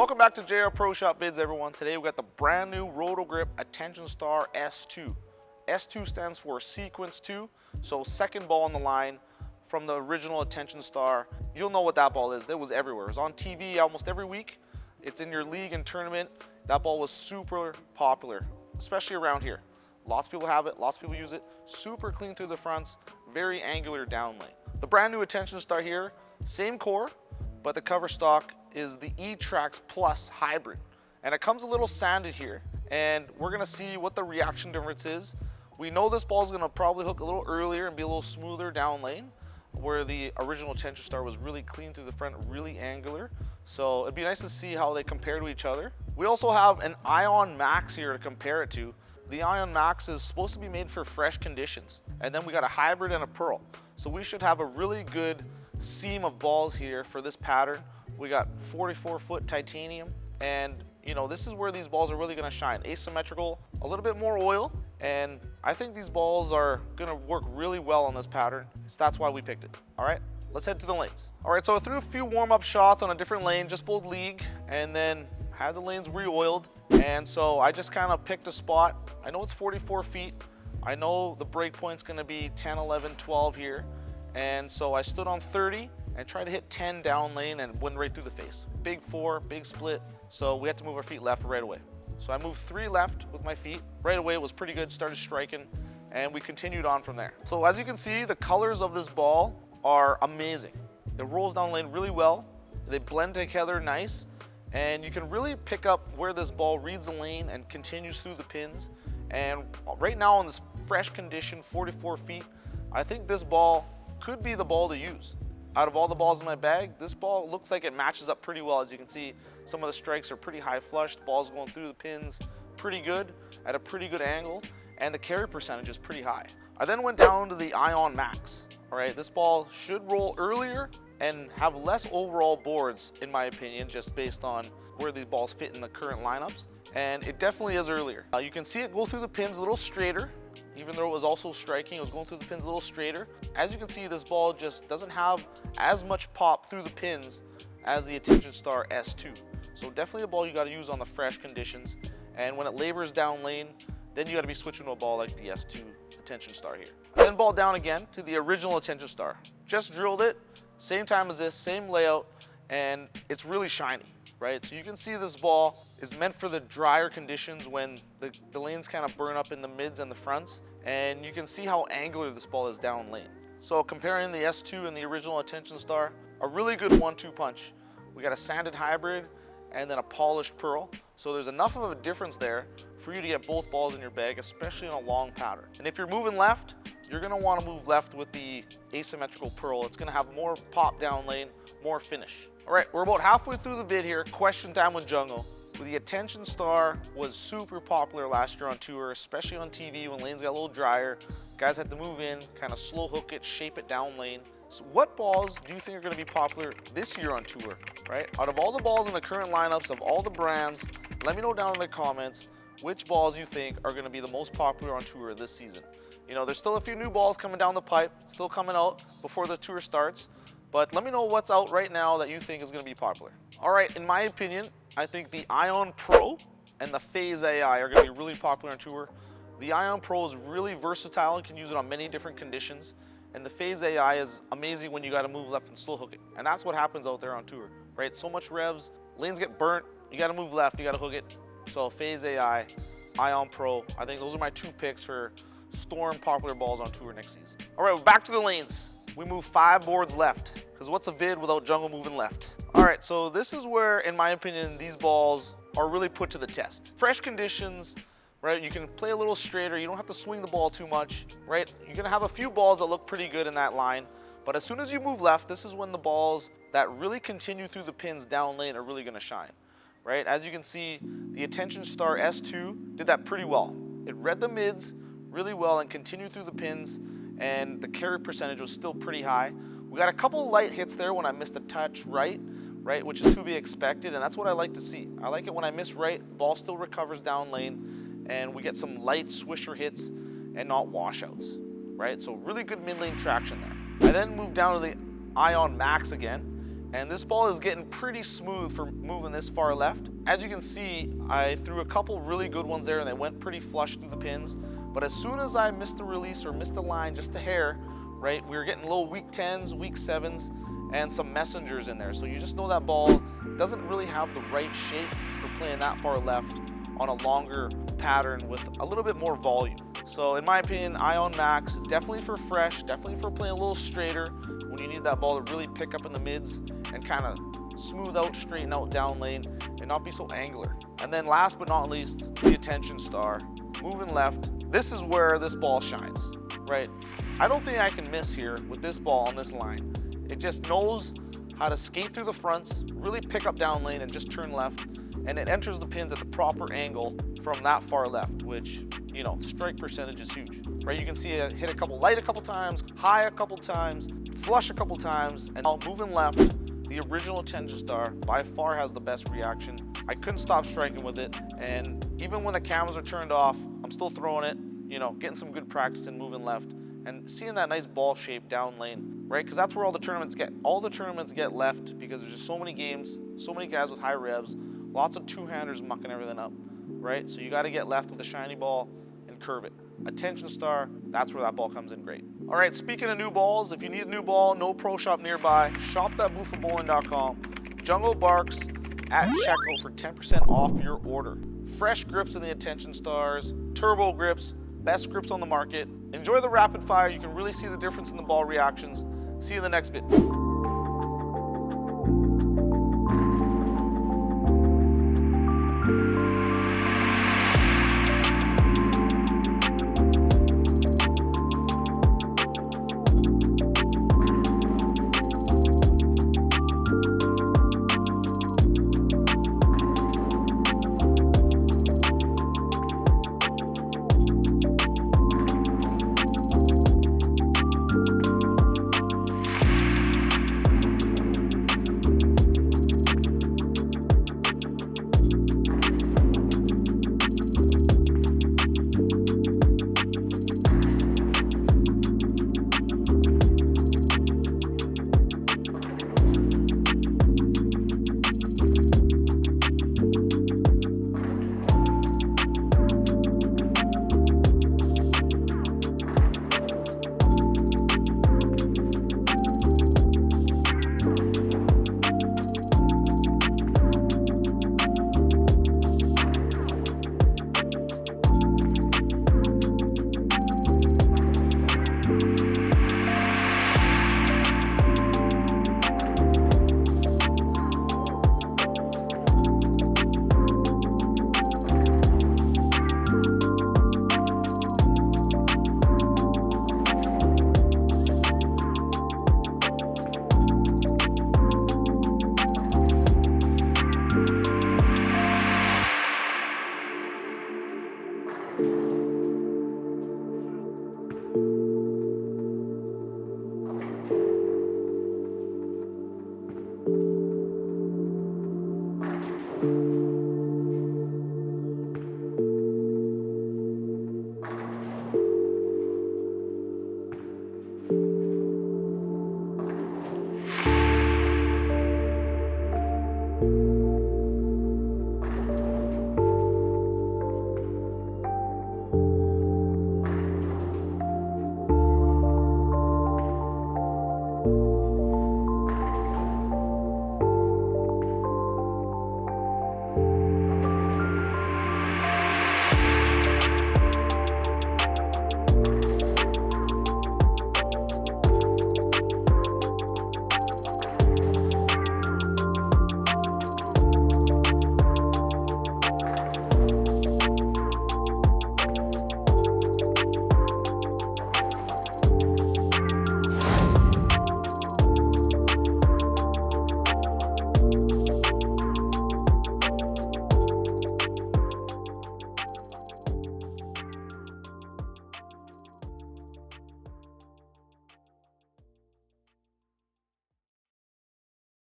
Welcome back to JR Pro Shop Bids, everyone. Today we got the brand new Roto Grip Attention Star S2. S2 stands for Sequence 2, so second ball on the line from the original Attention Star. You'll know what that ball is. It was everywhere. It was on TV almost every week. It's in your league and tournament. That ball was super popular, especially around here. Lots of people have it, lots of people use it. Super clean through the fronts, very angular down lane. The brand new Attention Star here, same core, but the cover stock is the E-Trax Plus Hybrid. And it comes a little sanded here, and we're gonna see what the reaction difference is. We know this ball is gonna probably hook a little earlier and be a little smoother down lane, where the original Attention Star was really clean through the front, really angular. So it'd be nice to see how they compare to each other. We also have an Ion Max here to compare it to. The Ion Max is supposed to be made for fresh conditions. And then we got a hybrid and a pearl. So we should have a really good seam of balls here for this pattern. We got 44-foot titanium, and you know, this is where these balls are really gonna shine. Asymmetrical, a little bit more oil, and I think these balls are gonna work really well on this pattern. So that's why we picked it. All right, let's head to the lanes. All right, so I threw a few warm-up shots on a different lane, just both league, and then had the lanes re-oiled. And so I just kind of picked a spot. I know it's 44 feet. I know the break point's gonna be 10, 11, 12 here. And so I stood on 30 and tried to hit 10 down lane and went right through the face. Big four, big split. So we had to move our feet left right away. So I moved 3 left with my feet. Right away it was pretty good, started striking, and we continued on from there. So as you can see, the colors of this ball are amazing. It rolls down lane really well. They blend together nice. And you can really pick up where this ball reads the lane and continues through the pins. And right now in this fresh condition, 44 feet, I think this ball could be the ball to use. Out of all the balls in my bag, this ball looks like it matches up pretty well. As you can see, some of the strikes are pretty high flush. The ball's going through the pins pretty good, at a pretty good angle, and the carry percentage is pretty high. I then went down to the Ion Max. All right, this ball should roll earlier and have less overall boards, in my opinion, just based on where these balls fit in the current lineups. And it definitely is earlier. You can see it go through the pins a little straighter. Even though it was also striking, it was going through the pins a little straighter. As you can see, this ball just doesn't have as much pop through the pins as the Attention Star S2. So definitely a ball you gotta use on the fresh conditions. And when it labors down lane, then you gotta be switching to a ball like the S2 Attention Star here. Then ball down again to the original Attention Star. Just drilled it, same time as this, same layout, and it's really shiny, right? So you can see this ball is meant for the drier conditions when the lanes kind of burn up in the mids and the fronts, and you can see how angular this ball is down lane. So comparing the S2 and the original Attention Star, a really good 1-2 punch. We got a sanded hybrid and then a polished pearl. So there's enough of a difference there for you to get both balls in your bag, especially in a long pattern. And if you're moving left, you're gonna wanna move left with the asymmetrical pearl. It's gonna have more pop down lane, more finish. All right, we're about halfway through the vid here. Question time with Jungle. The Attention Star was super popular last year on tour, especially on TV when lanes got a little drier. Guys had to move in, kind of slow hook it, shape it down lane. So what balls do you think are going to be popular this year on tour, right? Out of all the balls in the current lineups of all the brands, let me know down in the comments which balls you think are going to be the most popular on tour this season. You know, there's still a few new balls coming down the pipe, still coming out before the tour starts, but let me know what's out right now that you think is going to be popular. All right, in my opinion, I think the Ion Pro and the Phase AI are going to be really popular on tour. The Ion Pro is really versatile and can use it on many different conditions. And the Phase AI is amazing when you got to move left and slow hook it. And that's what happens out there on tour, right? So much revs, lanes get burnt, you got to move left, you got to hook it. So Phase AI, Ion Pro, I think those are my 2 picks for storm popular balls on tour next season. All right, back to the lanes. We move 5 boards left, because what's a vid without Jungle moving left? All right, so this is where, in my opinion, these balls are really put to the test. Fresh conditions, right? You can play a little straighter. You don't have to swing the ball too much, right? You're gonna have a few balls that look pretty good in that line, but as soon as you move left, this is when the balls that really continue through the pins down lane are really gonna shine, right? As you can see, the Attention Star S2 did that pretty well. It read the mids really well and continued through the pins, and the carry percentage was still pretty high. We got a couple light hits there when I missed a touch right, which is to be expected, and that's what I like to see. I like it when I miss right, ball still recovers down lane, and we get some light swisher hits and not washouts, right? So really good mid lane traction there. I then moved down to the Ion Max again, And this ball is getting pretty smooth for moving this far left. As you can see, I threw a couple really good ones there and they went pretty flush through the pins. But as soon as I missed the release or missed the line just a hair, right, we were getting little weak 10s, weak 7s, and some messengers in there. So you just know that ball doesn't really have the right shape for playing that far left on a longer pattern with a little bit more volume. So in my opinion, Ion Max, definitely for fresh, definitely for playing a little straighter when you need that ball to really pick up in the mids and kind of smooth out, straighten out down lane and not be so angular. And then last but not least, the Attention Star, moving left. This is where this ball shines, right? I don't think I can miss here with this ball on this line. It just knows how to skate through the fronts, really pick up down lane and just turn left. And it enters the pins at the proper angle from that far left, which, you know, strike percentage is huge, right? You can see it hit a couple light a couple times, high a couple times, flush a couple times, and now moving left, the original Attention Star by far has the best reaction. I couldn't stop striking with it, and even when the cameras are turned off, I'm still throwing it, you know, getting some good practice in moving left and seeing that nice ball shape down lane, right? Because that's where all the tournaments get. All the tournaments get left because there's just so many games, so many guys with high revs, lots of two-handers mucking everything up, right? So you got to get left with a shiny ball and curve it. Attention Star, that's where that ball comes in great. All right, speaking of new balls, if you need a new ball, no pro shop nearby, shop.bufabowling.com. Jungle Barks at checkout for 10% off your order. Fresh grips in the Attention Stars, turbo grips, best grips on the market. Enjoy the rapid fire. You can really see the difference in the ball reactions. See you in the next video.